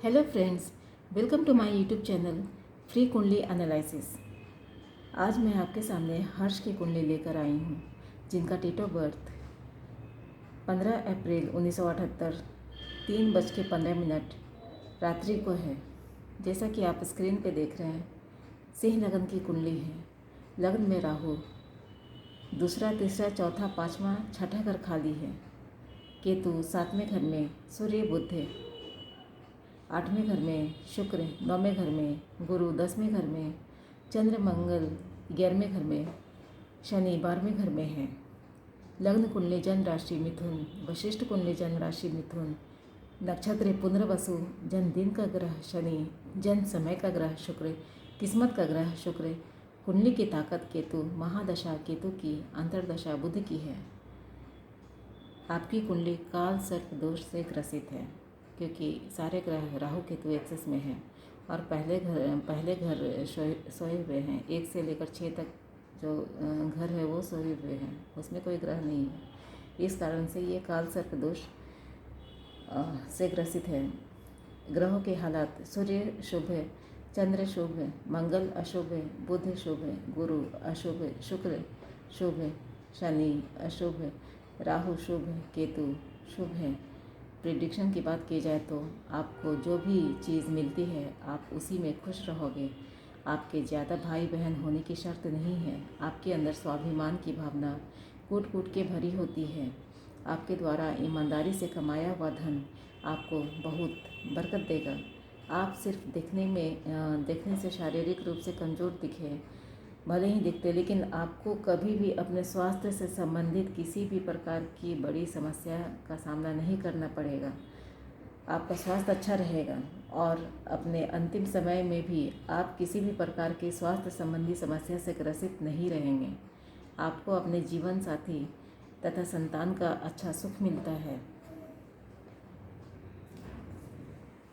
Hello friends, welcome to my YouTube channel free kundli analysis. आज मैं आपके सामने हर्ष की कुंडली लेकर आई हूँ, जिनका डेट ऑफ बर्थ 15 अप्रैल 1978 3:15 रात्रि को है। जैसा कि आप स्क्रीन पे देख रहे हैं, सिंह लगन की कुंडली है। लग्न में राहु, दूसरा, तीसरा, चौथा, पाँचवा, छठा घर खाली है। केतु 7वें घर में, सूर्य बुध है 8वें घर में, शुक्र 9वें घर में, गुरु 10वें घर में, चंद्र मंगल 11वें घर में, शनि 12वें घर में है। लग्न कुंडली जन्म राशि मिथुन, वशिष्ठ कुंडली जन्म राशि मिथुन, नक्षत्र पुनर्वसु, जन्म दिन का ग्रह शनि, जन्म समय का ग्रह शुक्र, किस्मत का ग्रह शुक्र, कुंडली की ताकत केतु, महादशा केतु की, अंतर्दशा बुध की है। आपकी कुंडली काल सर्प दोष से ग्रसित है, क्योंकि सारे ग्रह राहु केतु एक्सेस में हैं और पहले घर सोए हुए हैं। 1 से लेकर 6 तक जो घर है वो सोए हुए हैं, उसमें कोई ग्रह नहीं है। इस कारण से ये काल सर्प दोष से ग्रसित है। ग्रहों के हालात: सूर्य शुभ है, चंद्र शुभ है, मंगल अशुभ है, बुध शुभ है, गुरु अशुभ है, शुक्र शुभ है, शनि अशुभ है, राहु शुभ है, केतु शुभ है। प्रिडिक्शन की बात की जाए तो आपको जो भी चीज़ मिलती है आप उसी में खुश रहोगे। आपके ज़्यादा भाई बहन होने की शर्त नहीं है। आपके अंदर स्वाभिमान की भावना कूट कूट के भरी होती है। आपके द्वारा ईमानदारी से कमाया हुआ धन आपको बहुत बरकत देगा। आप सिर्फ देखने से शारीरिक रूप से कमज़ोर दिखे, भले ही दिखते, लेकिन आपको कभी भी अपने स्वास्थ्य से संबंधित किसी भी प्रकार की बड़ी समस्या का सामना नहीं करना पड़ेगा। आपका स्वास्थ्य अच्छा रहेगा और अपने अंतिम समय में भी आप किसी भी प्रकार की स्वास्थ्य संबंधी समस्या से ग्रसित नहीं रहेंगे। आपको अपने जीवन साथी तथा संतान का अच्छा सुख मिलता है।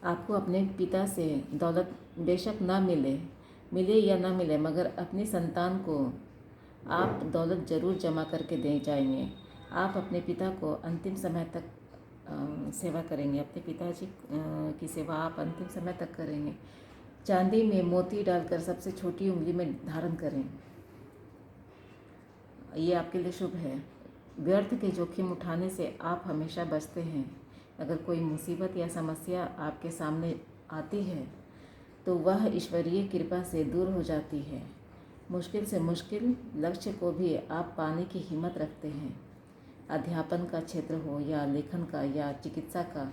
आपको अपने पिता से दौलत बेशक ना मिले या ना मिले, मगर अपनी संतान को आप दौलत ज़रूर जमा करके दे जाएंगे। आप अपने पिता को अंतिम समय तक सेवा करेंगे। अपने पिताजी की सेवा आप अंतिम समय तक करेंगे। चांदी में मोती डालकर सबसे छोटी उंगली में धारण करें, ये आपके लिए शुभ है। व्यर्थ के जोखिम उठाने से आप हमेशा बचते हैं। अगर कोई मुसीबत या समस्या आपके सामने आती है तो वह ईश्वरीय कृपा से दूर हो जाती है। मुश्किल से मुश्किल लक्ष्य को भी आप पाने की हिम्मत रखते हैं। अध्यापन का क्षेत्र हो या लेखन का या चिकित्सा का,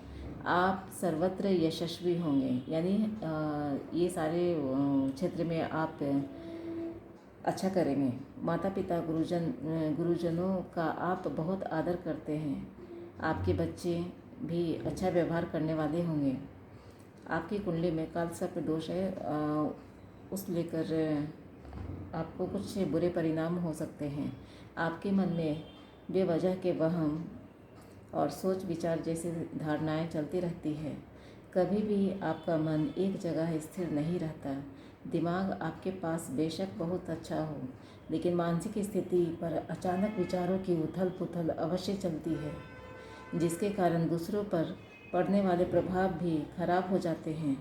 आप सर्वत्र यशस्वी होंगे। यानी ये सारे क्षेत्र में आप अच्छा करेंगे। माता पिता गुरुजनों का आप बहुत आदर करते हैं। आपके बच्चे भी अच्छा व्यवहार करने वाले होंगे। आपकी कुंडली में काल सर्प दोष है, उस लेकर आपको कुछ बुरे परिणाम हो सकते हैं। आपके मन में बेवजह के वहम और सोच विचार जैसी धारणाएं चलती रहती है। कभी भी आपका मन एक जगह स्थिर नहीं रहता। दिमाग आपके पास बेशक बहुत अच्छा हो, लेकिन मानसिक स्थिति पर अचानक विचारों की उथल पुथल अवश्य चलती है, जिसके कारण दूसरों पर पड़ने वाले प्रभाव भी खराब हो जाते हैं।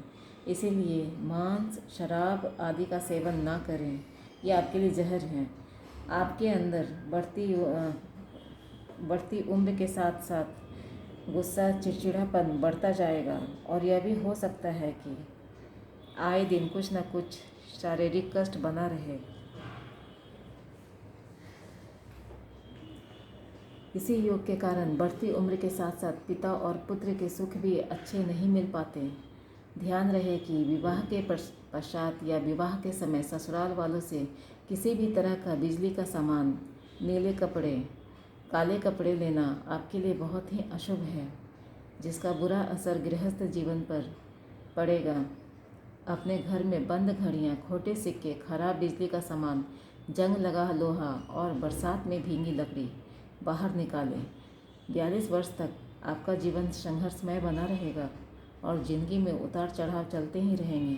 इसीलिए मांस, शराब आदि का सेवन ना करें, ये आपके लिए जहर हैं। आपके अंदर बढ़ती उम्र के साथ साथ गुस्सा, चिड़चिड़ापन बढ़ता जाएगा और यह भी हो सकता है कि आए दिन कुछ न कुछ शारीरिक कष्ट बना रहे। इसी योग के कारण बढ़ती उम्र के साथ साथ पिता और पुत्र के सुख भी अच्छे नहीं मिल पाते। ध्यान रहे कि विवाह के पश्चात या विवाह के समय ससुराल वालों से किसी भी तरह का बिजली का सामान, नीले कपड़े, काले कपड़े लेना आपके लिए बहुत ही अशुभ है, जिसका बुरा असर गृहस्थ जीवन पर पड़ेगा। अपने घर में बंद घड़ियाँ, खोटे सिक्के, खराब बिजली का सामान, जंग लगा लोहा और बरसात में भीगी लकड़ी बाहर निकालें। 42 वर्ष तक आपका जीवन संघर्षमय बना रहेगा और ज़िंदगी में उतार चढ़ाव चलते ही रहेंगे।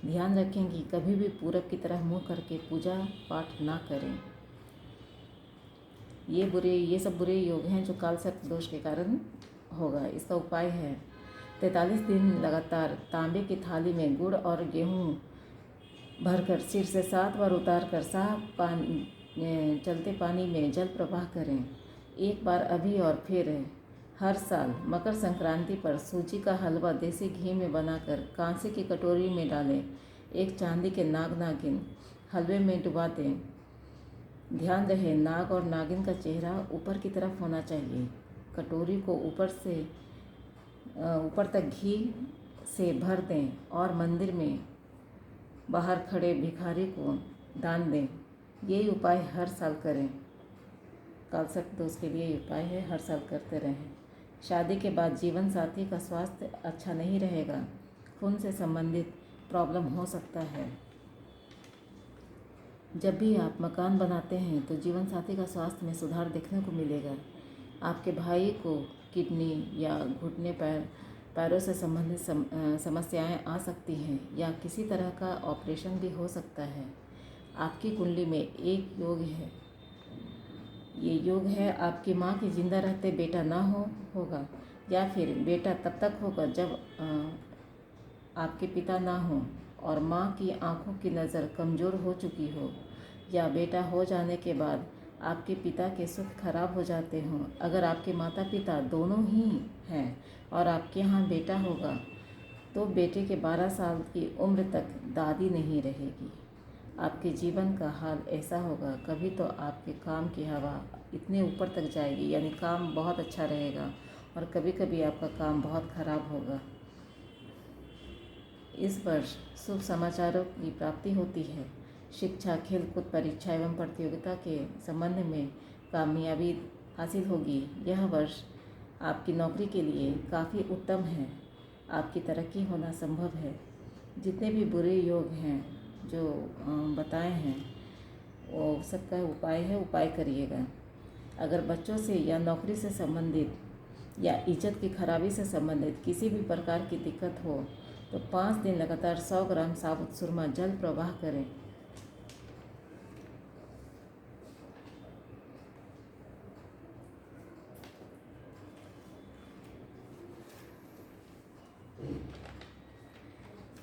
ध्यान रखें कि कभी भी पूरब की तरफ मुँह करके पूजा पाठ ना करें। ये सब बुरे योग हैं जो काल सर्प दोष के कारण होगा। इसका उपाय है 43 दिन लगातार तांबे की थाली में गुड़ और गेहूँ भरकर सिर से 7 बार उतार कर साफ चलते पानी में जल प्रवाह करें। एक बार अभी और फिर हर साल मकर संक्रांति पर सूजी का हलवा देसी घी में बनाकर कांसे की कटोरी में डालें। एक चांदी के नाग नागिन हलवे में डुबा दें। ध्यान रहे, नाग और नागिन का चेहरा ऊपर की तरफ होना चाहिए। कटोरी को ऊपर तक घी से भर दें और मंदिर में बाहर खड़े भिखारी को दान दें। यही उपाय हर साल करें। कालसर्प दोष के लिए उपाय है, हर साल करते रहें। शादी के बाद जीवन साथी का स्वास्थ्य अच्छा नहीं रहेगा। खून से संबंधित प्रॉब्लम हो सकता है। जब भी आप मकान बनाते हैं तो जीवन साथी का स्वास्थ्य में सुधार देखने को मिलेगा। आपके भाई को किडनी या घुटने पैरों से संबंधित समस्याएं आ सकती हैं या किसी तरह का ऑपरेशन भी हो सकता है। आपकी कुंडली में एक योग है। ये योग है आपकी माँ के जिंदा रहते बेटा ना होगा या फिर बेटा तब तक होगा जब आपके पिता ना हो और माँ की आंखों की नज़र कमज़ोर हो चुकी हो, या बेटा हो जाने के बाद आपके पिता के सुख खराब हो जाते हों। अगर आपके माता पिता दोनों ही हैं और आपके यहाँ बेटा होगा तो बेटे के 12 साल की उम्र तक दादी नहीं रहेगी। आपके जीवन का हाल ऐसा होगा, कभी तो आपके काम की हवा इतने ऊपर तक जाएगी, यानी काम बहुत अच्छा रहेगा, और कभी कभी आपका काम बहुत खराब होगा। इस वर्ष शुभ समाचारों की प्राप्ति होती है। शिक्षा, खेलकूद, परीक्षा एवं प्रतियोगिता के संबंध में कामयाबी हासिल होगी। यह वर्ष आपकी नौकरी के लिए काफ़ी उत्तम है। आपकी तरक्की होना संभव है। जितने भी बुरे योग हैं जो बताए हैं वो सबका उपाय है, उपाय करिएगा। अगर बच्चों से या नौकरी से संबंधित या इज्जत की खराबी से संबंधित किसी भी प्रकार की दिक्कत हो तो 5 दिन लगातार 100 ग्राम साबुत सुरमा जल प्रवाह करें।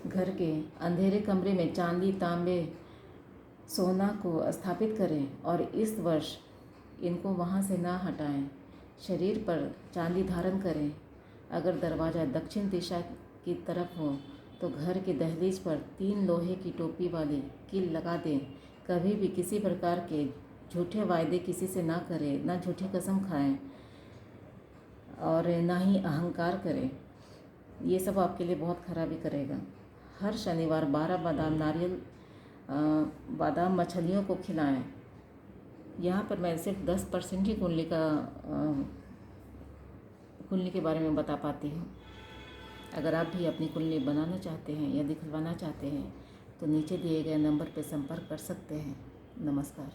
घर के अंधेरे कमरे में चांदी, तांबे, सोना को स्थापित करें और इस वर्ष इनको वहाँ से ना हटाएं। शरीर पर चांदी धारण करें। अगर दरवाज़ा दक्षिण दिशा की तरफ हो तो घर के दहलीज पर 3 लोहे की टोपी वाली कील लगा दें। कभी भी किसी प्रकार के झूठे वायदे किसी से ना करें, ना झूठी कसम खाएं और ना ही अहंकार करें। ये सब आपके लिए बहुत खराबी करेगा। हर शनिवार 12 बादाम मछलियों को खिलाएं। यहाँ पर मैं सिर्फ 10% ही कुंडली के बारे में बता पाती हूँ। अगर आप भी अपनी कुंडली बनाना चाहते हैं या दिखवाना चाहते हैं तो नीचे दिए गए नंबर पर संपर्क कर सकते हैं। नमस्कार।